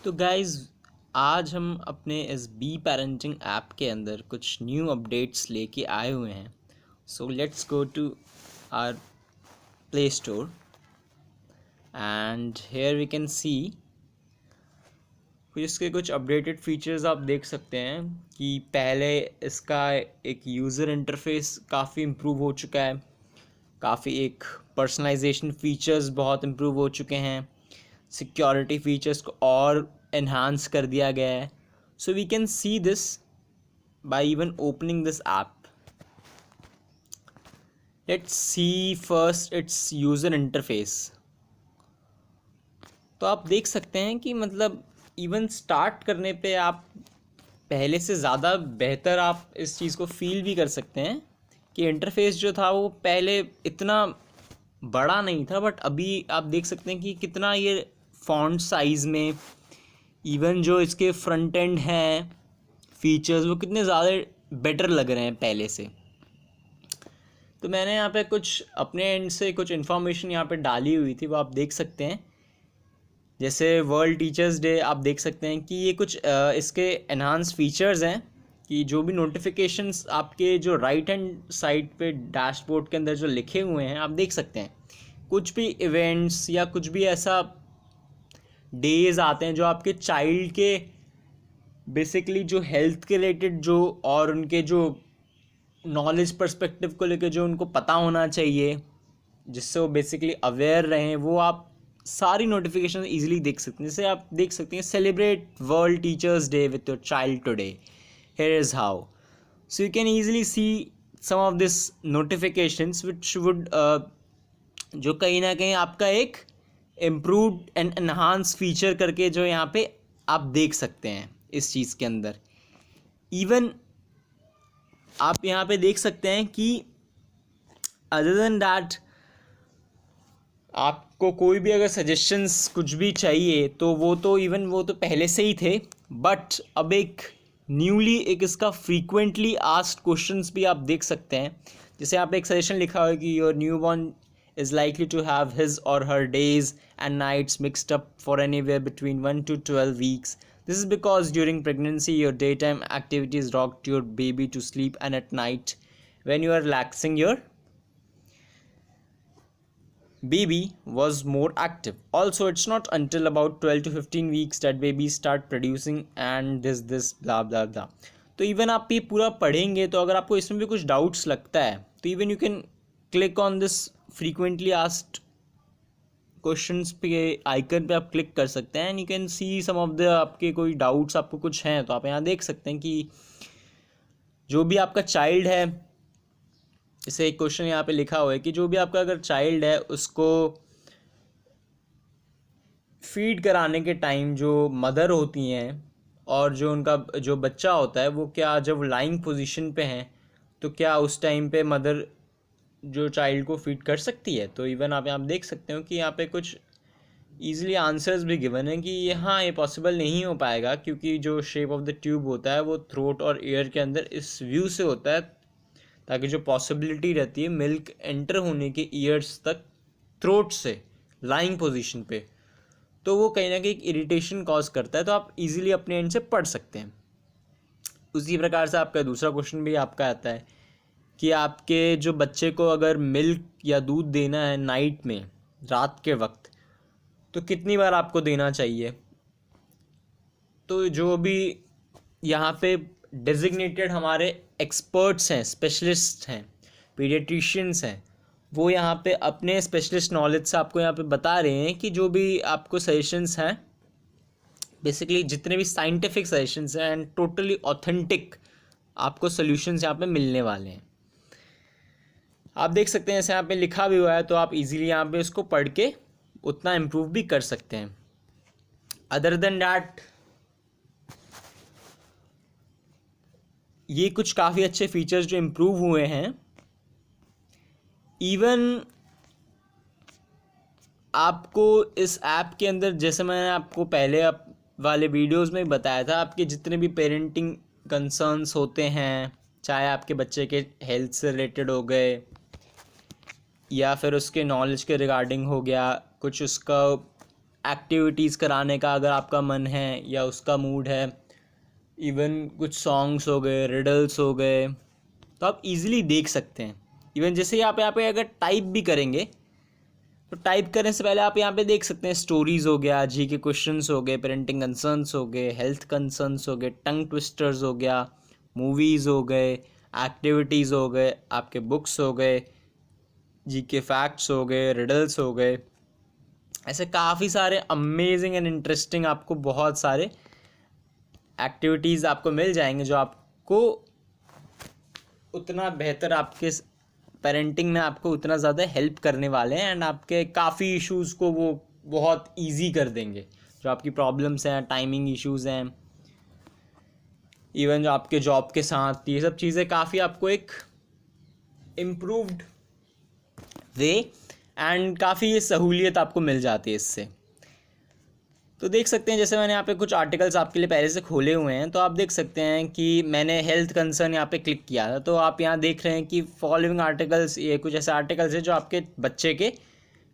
तो गाइज आज हम अपने इस बी पेरेंटिंग ऐप के अंदर कुछ न्यू अपडेट्स लेके आए हुए हैं। So let's go to our play store and here we can see इसके कुछ अपडेटेड फीचर्स आप देख सकते हैं कि पहले इसका एक यूज़र इंटरफेस काफ़ी इम्प्रूव हो चुका है, काफ़ी एक पर्सनलाइजेशन फीचर्स बहुत इम्प्रूव हो चुके हैं, सिक्योरिटी फीचर्स को और एनहांस कर दिया गया है। So we can see this by even opening this app. Let's see first its user interface. तो आप देख सकते हैं कि मतलब इवन स्टार्ट करने पे आप पहले से ज़्यादा बेहतर आप इस चीज़ को फील भी कर सकते हैं कि इंटरफेस जो था वो पहले इतना बड़ा नहीं था, बट अभी आप देख सकते हैं कि कितना ये फॉन्ट साइज़ में, इवन जो इसके फ्रंट एंड हैं फीचर्स वो कितने ज़्यादा बेटर लग रहे हैं पहले से। तो मैंने यहाँ पे कुछ अपने एंड से कुछ इन्फॉर्मेशन यहाँ पे डाली हुई थी, वो आप देख सकते हैं। जैसे वर्ल्ड टीचर्स डे आप देख सकते हैं कि ये कुछ इसके एनहांस फीचर्स हैं कि जो भी नोटिफिकेशंस आपके जो राइट हैंड साइड पे डैशबोर्ड के अंदर जो लिखे हुए हैं आप देख सकते हैं। कुछ भी इवेंट्स या कुछ भी ऐसा डेज आते हैं जो आपके चाइल्ड के बेसिकली जो हेल्थ के रिलेटेड जो और उनके जो नॉलेज पर्सपेक्टिव को लेकर जो उनको पता होना चाहिए, जिससे वो बेसिकली अवेयर रहें, वो आप सारी नोटिफिकेशन इजीली देख सकते हैं। जैसे आप देख सकते हैं celebrate world teachers day with your child today, here is how. So you can easily see some of this notifications which would जो कहीं ना कहीं आपका एक इम्प्रूव्ड एंड एनहांस फीचर करके जो यहाँ पे आप देख सकते हैं इस चीज़ के अंदर। इवन आप यहाँ पे देख सकते हैं कि अदर देन दैट आपको कोई भी अगर सजेशंस कुछ भी चाहिए तो वो तो पहले से ही थे, बट अब एक न्यूली एक इसका फ्रीक्वेंटली आस्क्ड क्वेश्चंस भी आप देख सकते हैं। जैसे आप एक सजेशन लिखा हुआ है कि your newborn is likely to have his or her days and nights mixed up for anywhere between 1 to 12 weeks. This is because during pregnancy your daytime activities rocked your baby to sleep, and at night when you are relaxing your baby was more active. Also, it's not until about 12 to 15 weeks that babies start producing and this blah blah blah. तो even आप ये पूरा पढ़ेंगे तो अगर आपको इसमें भी कुछ डाउट्स लगता है तो even you can click on this frequently asked questions पे आइकन पे आप क्लिक कर सकते हैं and you can see some of the आपके कोई डाउट्स आपको कुछ हैं तो आप यहाँ देख सकते हैं कि जो भी आपका चाइल्ड है, जैसे एक क्वेश्चन यहाँ पे लिखा हुआ है कि जो भी आपका अगर चाइल्ड है उसको फीड कराने के टाइम जो मदर होती हैं और जो उनका जो बच्चा होता है वो क्या जब लाइंग पोजीशन पे हैं तो क्या उस टाइम पे मदर जो चाइल्ड को फीड कर सकती है। तो इवन आप देख सकते हो कि यहाँ पे कुछ ईजिली आंसर्स भी गिवन है कि हाँ ये पॉसिबल नहीं हो पाएगा क्योंकि जो शेप ऑफ द ट्यूब होता है वो थ्रोट और ईयर के अंदर इस व्यू से होता है, ताकि जो पॉसिबिलिटी रहती है मिल्क एंटर होने के ईयर्स तक थ्रोट से लाइंग पोजीशन पे, तो वो कहीं ना कहीं एक इरिटेशन कॉज करता है। तो आप इजीली अपने एंड से पढ़ सकते हैं। उसी प्रकार से आपका दूसरा क्वेश्चन भी आपका आता है कि आपके जो बच्चे को अगर मिल्क या दूध देना है नाइट में, रात के वक्त, तो कितनी बार आपको देना चाहिए। तो जो भी यहाँ पे डेजिग्नेटेड हमारे एक्सपर्ट्स हैं, स्पेशलिस्ट हैं, पीडियाट्रिशियंस हैं, वो यहाँ पे अपने स्पेशलिस्ट नॉलेज से आपको यहाँ पे बता रहे हैं कि जो भी आपको सजेशंस हैं, बेसिकली जितने भी साइंटिफिक सजेशंस हैं एंड टोटली ऑथेंटिक आपको सोल्यूशंस यहाँ पे मिलने वाले हैं। आप देख सकते हैं जैसे यहाँ पे लिखा भी हुआ है तो आप इजीली यहाँ पे उसको पढ़ के उतना इम्प्रूव भी कर सकते हैं। अदर देन डैट ये कुछ काफ़ी अच्छे फीचर्स जो इम्प्रूव हुए हैं। इवन आपको इस ऐप के अंदर, जैसे मैंने आपको पहले वाले वीडियोस में बताया था, आपके जितने भी पेरेंटिंग कंसर्न्स होते हैं, चाहे आपके बच्चे के हेल्थ से रिलेटेड हो गए या फिर उसके नॉलेज के रिगार्डिंग हो गया, कुछ उसका एक्टिविटीज़ कराने का अगर आपका मन है या उसका मूड है, इवन कुछ सॉन्ग्स हो गए, रिडल्स हो गए, तो आप इजीली देख सकते हैं। इवन जैसे यहाँ पे अगर टाइप भी करेंगे तो टाइप करने से पहले आप यहाँ पे देख सकते हैं स्टोरीज़ हो गया, जी के क्वेश्चंस हो गए, पेरेंटिंग कंसर्न्स हो गए, हेल्थ कंसर्न्स हो गए, टंग ट्विस्टर्स हो गया, मूवीज़ हो गए, एक्टिविटीज़ हो गए, आपके बुक्स हो गए, जी के फैक्ट्स हो गए, रिडल्स हो गए। ऐसे काफ़ी सारे अमेजिंग एंड इंटरेस्टिंग आपको बहुत सारे एक्टिविटीज़ आपको मिल जाएंगे जो आपको उतना बेहतर आपके पेरेंटिंग में आपको उतना ज़्यादा हेल्प करने वाले हैं, एंड आपके काफ़ी इश्यूज़ को वो बहुत इजी कर देंगे। जो आपकी प्रॉब्लम्स हैं, टाइमिंग इश्यूज़ हैं, इवन जो आपके जॉब के साथ, ये सब चीज़ें काफ़ी आपको एक इम्प्रूव्ड वे एंड काफ़ी सहूलियत आपको मिल जाती है इससे। तो देख सकते हैं जैसे मैंने यहाँ पे कुछ आर्टिकल्स आपके लिए पहले से खोले हुए हैं, तो आप देख सकते हैं कि मैंने हेल्थ कंसर्न यहाँ पे क्लिक किया था, तो आप यहाँ देख रहे हैं कि फॉलोइंग आर्टिकल्स, ये कुछ ऐसे आर्टिकल्स हैं जो आपके बच्चे के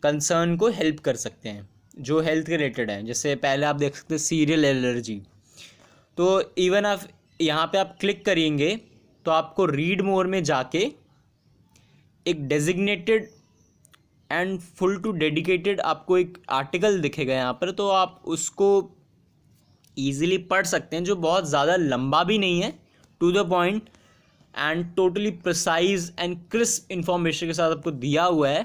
कंसर्न को हेल्प कर सकते हैं जो हेल्थ के रिलेटेड हैं। जैसे पहले आप देख सकते हैं सीरियल एलर्जी, तो इवन आप यहाँ पे आप क्लिक करेंगे तो आपको रीड मोर में जाके एक designated and full to dedicated आपको एक आर्टिकल दिखेगा यहाँ पर, तो आप उसको ईजिली पढ़ सकते हैं, जो बहुत ज़्यादा लंबा भी नहीं है, to the point and totally precise and crisp information के साथ आपको दिया हुआ है।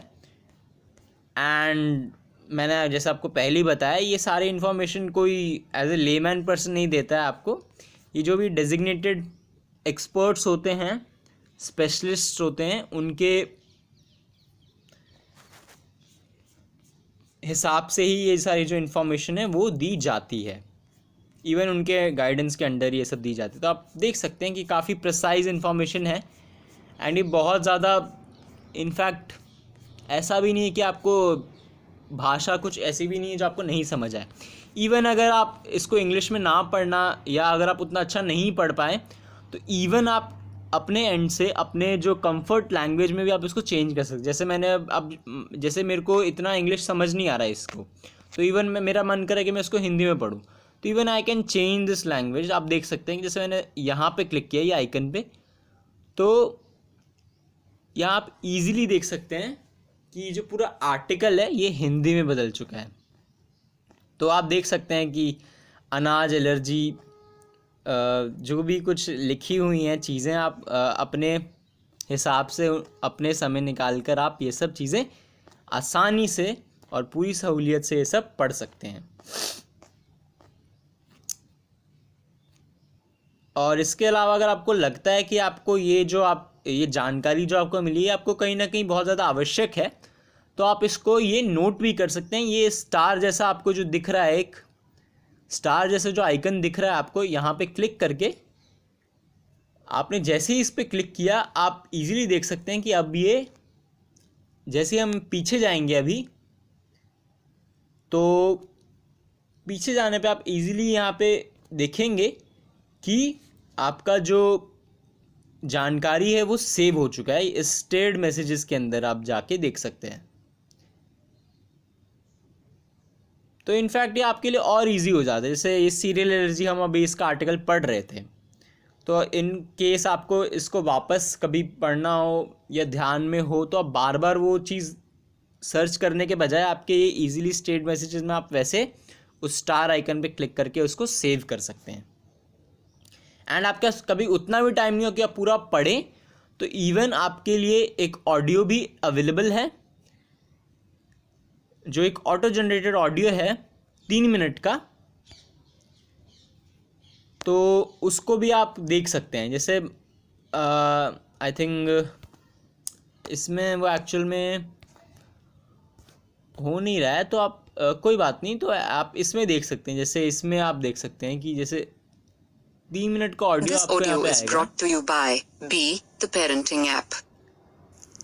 एंड मैंने जैसे आपको पहले ही बताया, ये सारे इन्फॉर्मेशन कोई एज ए लेमैन पर्सन नहीं देता है आपको, ये जो भी डेजिग्नेटेड एक्सपर्ट्स होते हैं, स्पेशलिस्ट होते हैं, उनके हिसाब से ही ये सारी जो इन्फॉर्मेशन है वो दी जाती है, इवन उनके गाइडेंस के अंडर ये सब दी जाती है। तो आप देख सकते हैं कि काफ़ी प्रिसाइज इन्फॉर्मेशन है, एंड ये बहुत ज़्यादा, इनफैक्ट ऐसा भी नहीं है कि आपको भाषा कुछ ऐसी भी नहीं है जो आपको नहीं समझ आए। इवन अगर आप इसको इंग्लिश में ना पढ़ना, या अगर आप उतना अच्छा नहीं पढ़ पाए, तो इवन आप अपने एंड से अपने जो कंफर्ट लैंग्वेज में भी आप इसको चेंज कर सकते। जैसे मैंने अब जैसे मेरे को इतना इंग्लिश समझ नहीं आ रहा है इसको, तो इवन मेरा मन करे कि मैं इसको हिंदी में पढूं, तो even I can change this language. आप देख सकते हैं कि जैसे मैंने यहाँ पे क्लिक किया, ये आइकन पे, तो यहाँ आप इजीली देख सकते हैं कि जो पूरा आर्टिकल है ये हिंदी में बदल चुका है। तो आप देख सकते हैं कि अनाज एलर्जी, जो भी कुछ लिखी हुई हैं चीज़ें, आप अपने हिसाब से अपने समय निकाल कर आप ये सब चीज़ें आसानी से और पूरी सहूलियत से ये सब पढ़ सकते हैं। और इसके अलावा अगर आपको लगता है कि आपको ये जानकारी जो आपको मिली है आपको कहीं ना कहीं बहुत ज़्यादा आवश्यक है, तो आप इसको ये नोट भी कर सकते हैं। ये स्टार जैसा आपको जो दिख रहा है, एक स्टार जैसे जो आइकन दिख रहा है आपको, यहाँ पे क्लिक करके आपने जैसे ही इस पर क्लिक किया, आप इजीली देख सकते हैं कि अब ये, जैसे हम पीछे जाएंगे अभी, तो पीछे जाने पे आप इजीली यहाँ पे देखेंगे कि आपका जो जानकारी है वो सेव हो चुका है। इस स्टेयर्ड मैसेजेस के अंदर आप जाके देख सकते हैं। तो इनफैक्ट ये आपके लिए और इजी हो जाता है। जैसे ये सीरियल एलर्जी, हम अभी इसका आर्टिकल पढ़ रहे थे, तो इन केस आपको इसको वापस कभी पढ़ना हो या ध्यान में हो, तो आप बार बार वो चीज़ सर्च करने के बजाय आपके ये ईजिली स्टेयर्ड मैसेजेस में आप वैसे उस स्टार आइकन पे क्लिक करके उसको सेव कर सकते हैं। एंड आपका कभी उतना भी टाइम नहीं हो कि आप पूरा पढ़ें, तो इवन आपके लिए एक ऑडियो भी अवेलेबल है, जो एक ऑटो जनरेटेड ऑडियो है 3 मिनट का, तो उसको भी आप देख सकते हैं। जैसे आई थिंक इसमें वो एक्चुअल में हो नहीं रहा है, तो आप कोई बात नहीं, तो आप इसमें देख सकते हैं। जैसे इसमें आप देख सकते हैं कि जैसे 3 मिनट का ऑडियो आपको यहाँ पे आएगा। Brought to you by Be the Parenting app.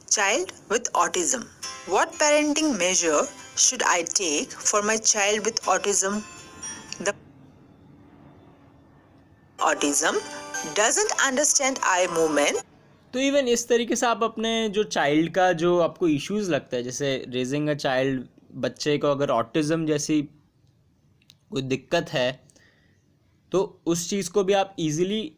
Child with autism. What parenting measure should I take for my child with autism? The autism doesn't understand eye movement. तो इवन इस तरीके से आप अपने जो चाइल्ड का जो आपको इश्यूज़ लगता है, जैसे रेजिंग अ चाइल्ड, बच्चे को अगर ऑटिज़म जैसी कोई दिक्कत है तो उस चीज़ को भी आप इजीली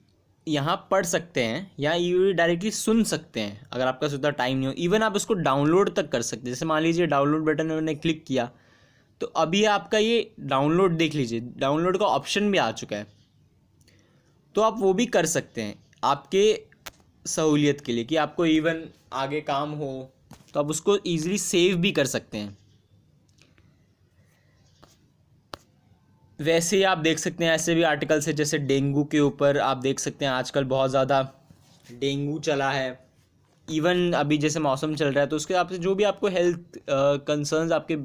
यहाँ पढ़ सकते हैं या ये डायरेक्टली सुन सकते हैं अगर आपका उतना टाइम नहीं हो। इवन आप इसको डाउनलोड तक कर सकते हैं। जैसे मान लीजिए डाउनलोड बटन में मैंने क्लिक किया तो अभी आपका ये डाउनलोड देख लीजिए, डाउनलोड का ऑप्शन भी आ चुका है। तो आप वो भी कर सकते हैं आपके सहूलियत के लिए कि आपको इवन आगे काम हो तो आप उसको ईज़िली सेव भी कर सकते हैं। वैसे ही आप देख सकते हैं ऐसे भी आर्टिकल्स है, जैसे डेंगू के ऊपर आप देख सकते हैं आजकल बहुत ज़्यादा डेंगू चला है। इवन अभी जैसे मौसम चल रहा है तो उसके हिसाब से जो भी आपको हेल्थ कंसर्न्स आपके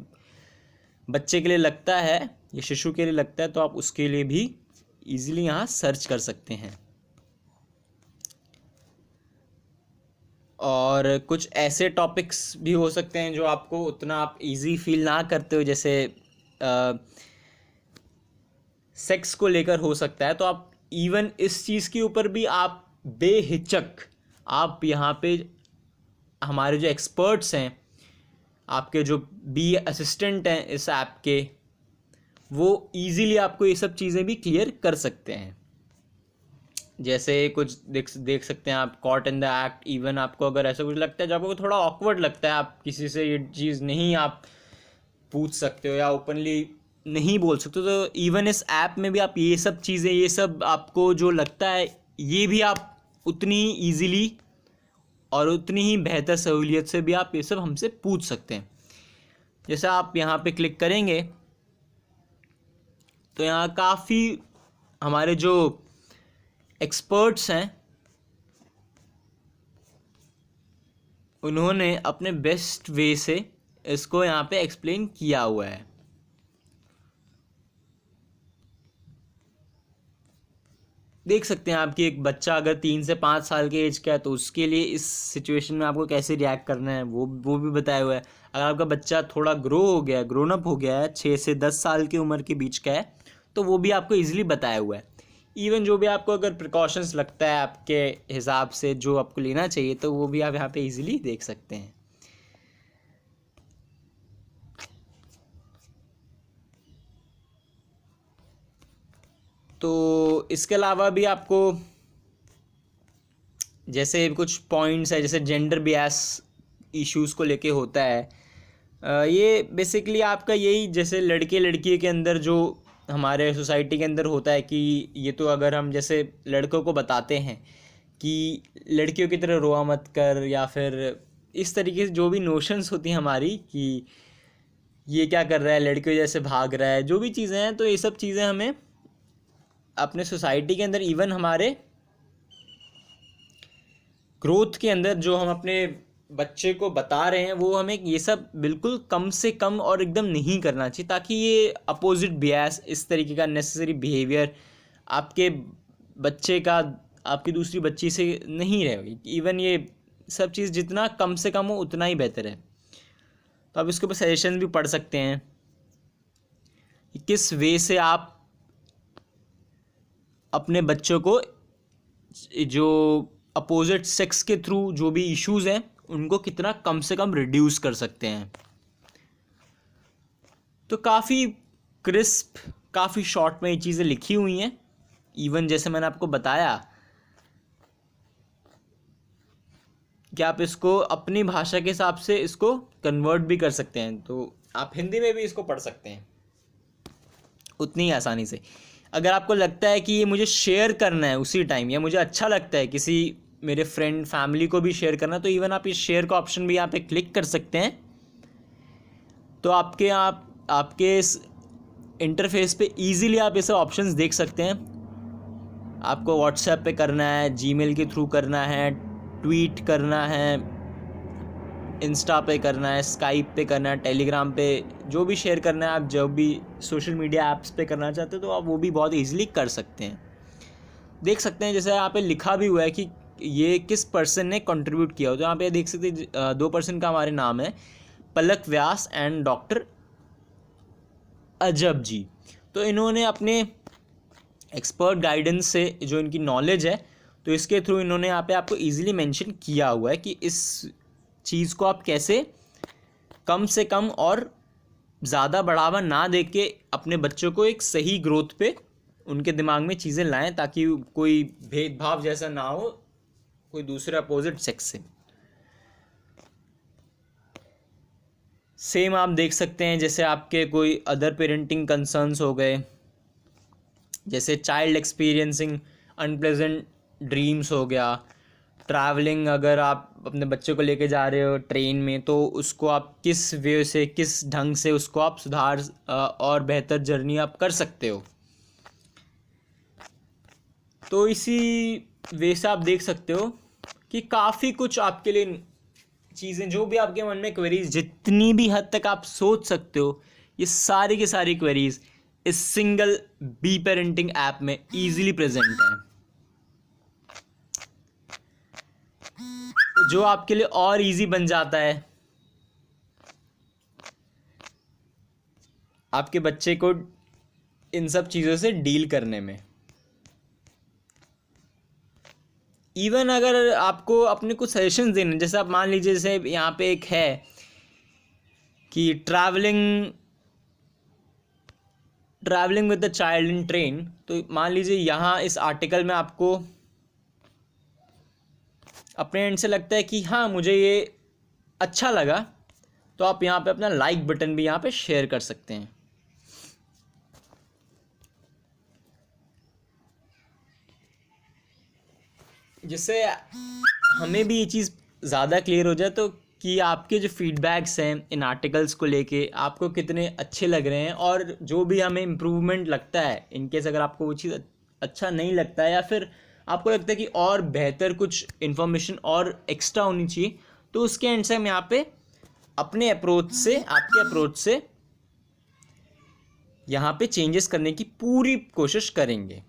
बच्चे के लिए लगता है या शिशु के लिए लगता है तो आप उसके लिए भी इजीली यहाँ सर्च कर सकते हैं। और कुछ ऐसे टॉपिक्स भी हो सकते हैं जो आपको उतना आप इजी फील ना करते हो, जैसे सेक्स को लेकर हो सकता है। तो आप इवन इस चीज़ के ऊपर भी आप बेहिचक आप यहाँ पे हमारे जो एक्सपर्ट्स हैं, आपके जो बी असिस्टेंट हैं इस ऐप के, वो इजीली आपको ये सब चीज़ें भी क्लियर कर सकते हैं। जैसे कुछ देख सकते हैं आप caught in the act. Even आपको अगर ऐसा कुछ लगता है जो आपको थोड़ा ऑकवर्ड लगता है, आप किसी से ये चीज़ नहीं आप पूछ सकते हो या ओपनली नहीं बोल सकते, तो इवन इस ऐप में भी आप ये सब चीज़ें, ये सब आपको जो लगता है ये भी आप उतनी ईजीली और उतनी ही बेहतर सहूलियत से भी आप ये सब हमसे पूछ सकते हैं। जैसे आप यहाँ पे क्लिक करेंगे तो यहाँ काफ़ी हमारे जो एक्सपर्ट्स हैं उन्होंने अपने बेस्ट वे से इसको यहाँ पे एक्सप्लेन किया हुआ है। देख सकते हैं आपकी एक बच्चा अगर 3 से 5 साल के एज का है तो उसके लिए इस सिचुएशन में आपको कैसे रिएक्ट करना है वो भी बताया हुआ है। अगर आपका बच्चा थोड़ा ग्रोन अप हो गया है, 6 से 10 साल की उम्र के बीच का है, तो वो भी आपको इजीली बताया हुआ है। इवन जो भी आपको अगर प्रिकॉशंस लगता है आपके हिसाब से जो आपको लेना चाहिए तो वो भी आप यहाँ पे इजीली देख सकते हैं। तो इसके अलावा भी आपको जैसे कुछ पॉइंट्स है, जैसे जेंडर बियास इश्यूज़ को लेके होता है। ये बेसिकली आपका यही, जैसे लड़के लड़की के अंदर जो हमारे सोसाइटी के अंदर होता है कि ये तो अगर हम जैसे लड़कों को बताते हैं कि लड़कियों की तरह रोआ मत कर, या फिर इस तरीके से जो भी नोशंस होती हैं हमारी कि ये क्या कर रहा है, लड़कियों जैसे भाग रहा है, जो भी चीज़ें हैं, तो ये सब चीज़ें हमें अपने सोसाइटी के अंदर, इवन हमारे ग्रोथ के अंदर जो हम अपने बच्चे को बता रहे हैं, वो हमें ये सब बिल्कुल कम से कम और एकदम नहीं करना चाहिए, ताकि ये अपोजिट बियास, इस तरीके का नेसेसरी बिहेवियर आपके बच्चे का आपकी दूसरी बच्ची से नहीं रहेगी। इवन ये सब चीज़ जितना कम से कम हो उतना ही बेहतर है। तो आप इसके ऊपर सजेशन भी पढ़ सकते हैं कि किस वे से आप अपने बच्चों को जो अपोजिट सेक्स के थ्रू जो भी इश्यूज़ हैं उनको कितना कम से कम रिड्यूस कर सकते हैं। तो काफ़ी क्रिस्प, काफ़ी शॉर्ट में ये चीज़ें लिखी हुई हैं। इवन जैसे मैंने आपको बताया कि आप इसको अपनी भाषा के हिसाब से इसको कन्वर्ट भी कर सकते हैं, तो आप हिंदी में भी इसको पढ़ सकते हैं उतनी ही आसानी से। अगर आपको लगता है कि ये मुझे शेयर करना है उसी टाइम, या मुझे अच्छा लगता है किसी मेरे फ्रेंड फैमिली को भी शेयर करना, तो इवन आप इस शेयर का ऑप्शन भी यहाँ पे क्लिक कर सकते हैं। तो आपके इस इंटरफेस पे इजीली आप ऐसे ऑप्शंस देख सकते हैं। आपको व्हाट्सएप पे करना है, जीमेल के थ्रू करना है, ट्वीट करना है, इंस्टा पे करना है, स्काइप पे करना है, टेलीग्राम पे, जो भी शेयर करना है, आप जो भी सोशल मीडिया ऐप्स पे करना चाहते हो तो आप वो भी बहुत इजीली कर सकते हैं। देख सकते हैं जैसे यहाँ पे लिखा भी हुआ है कि ये किस पर्सन ने कंट्रीब्यूट किया हो। तो यहाँ पे देख सकते हैं 2 पर्सन का हमारे नाम है, पलक व्यास एंड डॉक्टर अजब जी। तो इन्होंने अपने एक्सपर्ट गाइडेंस से जो इनकी नॉलेज है, तो इसके थ्रू इन्होंने यहाँ पे आपको ईजिली मेंशन किया हुआ है कि इस चीज़ को आप कैसे कम से कम और ज़्यादा बढ़ावा ना दे के अपने बच्चों को एक सही ग्रोथ पे उनके दिमाग में चीज़ें लाएं, ताकि कोई भेदभाव जैसा ना हो कोई दूसरे अपोजिट सेक्स से। सेम आप देख सकते हैं जैसे आपके कोई अदर पेरेंटिंग कंसर्न्स हो गए, जैसे चाइल्ड एक्सपीरियंसिंग अनप्लेजेंट ड्रीम्स हो गया, ट्रैवलिंग, अगर आप अपने बच्चे को लेके जा रहे हो ट्रेन में तो उसको आप किस वे से किस ढंग से उसको आप सुधार और बेहतर जर्नी आप कर सकते हो। तो इसी वे से आप देख सकते हो कि काफ़ी कुछ आपके लिए चीज़ें, जो भी आपके मन में क्वेरीज जितनी भी हद तक आप सोच सकते हो, ये सारी की सारी क्वेरीज इस सिंगल बी पेरेंटिंग ऐप में इजीली प्रेजेंट है, जो आपके लिए और इजी बन जाता है आपके बच्चे को इन सब चीज़ों से डील करने में। इवन अगर आपको अपने कुछ सजेशंस देने, जैसे आप मान लीजिए जैसे यहाँ पे एक है कि travelling with the child in train, तो मान लीजिए यहाँ इस आर्टिकल में आपको अपने एंड से लगता है कि हाँ मुझे ये अच्छा लगा, तो आप यहाँ पे अपना लाइक बटन भी यहाँ पे शेयर कर सकते हैं। जिससे हमें भी ये चीज़ ज़्यादा क्लियर हो जाए तो कि आपके जो फीडबैक्स हैं इन आर्टिकल्स को लेके आपको कितने अच्छे लग रहे हैं, और जो भी हमें इम्प्रूवमेंट लगता है, इनकेस अगर आपको वो चीज़ अच्छा नहीं लगता है या फिर आपको लगता है कि और बेहतर कुछ इन्फॉर्मेशन और एक्स्ट्रा होनी चाहिए, तो उसके एंड से हम यहाँ पे अपने अप्रोच से, आपके अप्रोच से यहाँ पे चेंजेस करने की पूरी कोशिश करेंगे।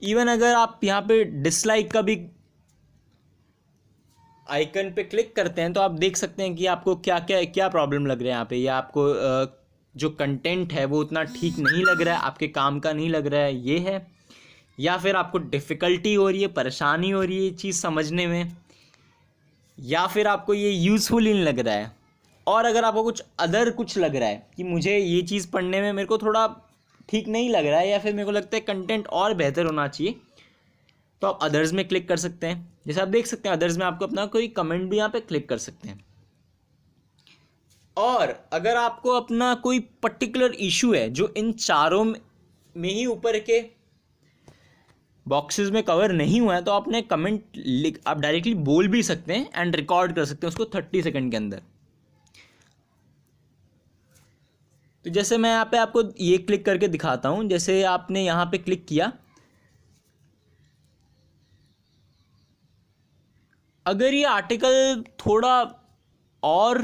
इवन अगर आप यहाँ पे डिसलाइक का भी आइकन पे क्लिक करते हैं तो आप देख सकते हैं कि आपको क्या प्रॉब्लम लग रहा है यहाँ पे, या आपको जो कंटेंट है वो उतना ठीक नहीं लग रहा है, आपके काम का नहीं लग रहा है, ये है, या फिर आपको डिफ़िकल्टी हो रही है, परेशानी हो रही है ये चीज़ समझने में, या फिर आपको ये यूज़फुल ही नहीं लग रहा है। और अगर आपको कुछ लग रहा है कि मुझे ये चीज़ पढ़ने में मेरे को थोड़ा ठीक नहीं लग रहा है, या फिर मेरे को लगता है कंटेंट और बेहतर होना चाहिए, तो आप अदर्स में क्लिक कर सकते हैं। जैसे आप देख सकते हैं अदर्स में आपको अपना कोई कमेंट भी यहाँ पे क्लिक कर सकते हैं। और अगर आपको अपना कोई पर्टिकुलर इशू है जो इन चारों में ही ऊपर के बॉक्सेस में कवर नहीं हुआ है, तो आपने कमेंट आप डायरेक्टली बोल भी सकते हैं एंड रिकॉर्ड कर सकते हैं उसको 30 सेकंड के अंदर। तो जैसे मैं यहाँ पे आपको ये क्लिक करके दिखाता हूँ, जैसे आपने यहाँ पे क्लिक किया, अगर ये आर्टिकल थोड़ा और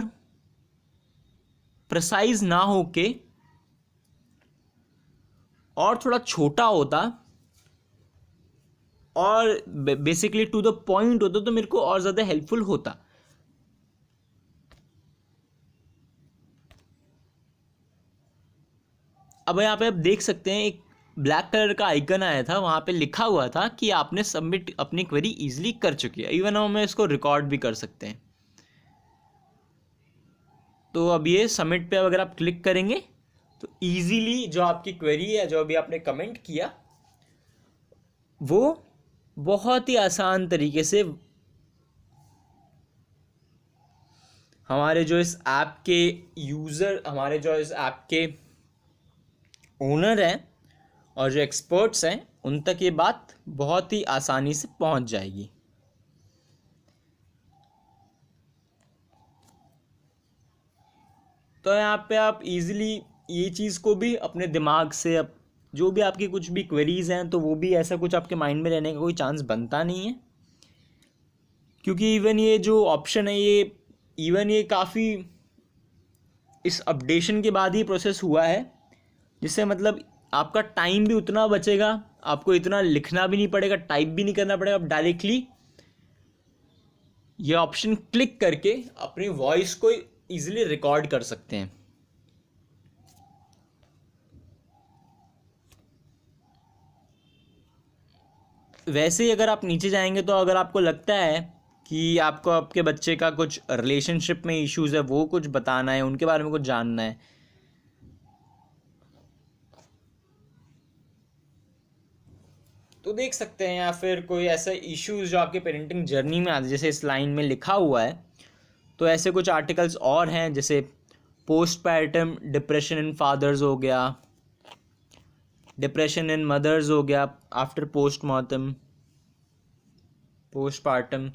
प्रिसाइज ना होके और थोड़ा छोटा होता और बेसिकली टू द पॉइंट होता तो मेरे को और ज़्यादा हेल्पफुल होता। अब यहाँ पे आप देख सकते हैं एक ब्लैक कलर का आइकन आया था, वहाँ पे लिखा हुआ था कि आपने सबमिट अपनी क्वेरी इजीली कर चुकी है। इवन हम इसको रिकॉर्ड भी कर सकते हैं। तो अब ये सबमिट पे अगर आप क्लिक करेंगे तो इजीली जो आपकी क्वेरी है, जो अभी आपने कमेंट किया, वो बहुत ही आसान तरीके से हमारे जो इस ऐप के यूज़र, हमारे जो इस ऐप के ओनर हैं और जो एक्सपर्ट्स हैं, उन तक ये बात बहुत ही आसानी से पहुंच जाएगी। तो यहाँ पे आप इजीली ये चीज़ को भी अपने दिमाग से, अब जो भी आपकी कुछ भी क्वेरीज हैं तो वो भी ऐसा कुछ आपके माइंड में रहने का कोई चांस बनता नहीं है, क्योंकि इवन ये जो ऑप्शन है ये काफ़ी इस अपडेशन के बाद ही प्रोसेस हुआ है, जिससे मतलब आपका टाइम भी उतना बचेगा, आपको इतना लिखना भी नहीं पड़ेगा, टाइप भी नहीं करना पड़ेगा। आप डायरेक्टली ये ऑप्शन क्लिक करके अपनी वॉइस को इजीली रिकॉर्ड कर सकते हैं। वैसे ही अगर आप नीचे जाएंगे तो अगर आपको लगता है कि आपको आपके बच्चे का कुछ रिलेशनशिप में इश्यूज़ है, वो कुछ बताना है, उनके बारे में कुछ जानना है, तो देख सकते हैं, या फिर कोई ऐसा इश्यूज जो आपके पेरेंटिंग जर्नी में आते, जैसे इस लाइन में लिखा हुआ है, तो ऐसे कुछ आर्टिकल्स और हैं, जैसे पोस्ट पैरटम डिप्रेशन इन फादर्स हो गया, डिप्रेशन इन मदर्स हो गया आफ्टर पोस्टमार्टम, पोस्टपार्टम।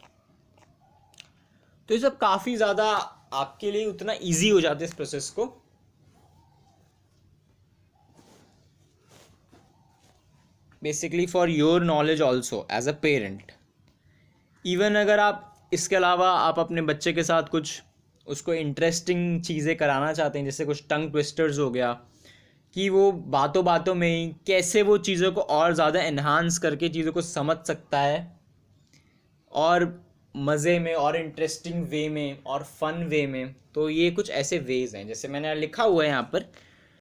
तो ये सब काफ़ी ज़्यादा आपके लिए उतना इजी हो जाता है इस प्रोसेस को। Basically for your knowledge also as a parent, even अगर आप इसके अलावा आप अपने बच्चे के साथ कुछ उसको इंटरेस्टिंग चीज़ें कराना चाहते हैं, जैसे कुछ टंग ट्विस्टर्स हो गया, कि वो बातों बातों में ही कैसे वो चीज़ों को और ज़्यादा एनहांस करके चीज़ों को समझ सकता है, और मज़े में और इंटरेस्टिंग वे में और फन वे में। तो ये कुछ ऐसे वेज हैं, जैसे मैंने लिखा हुआ है यहाँ पर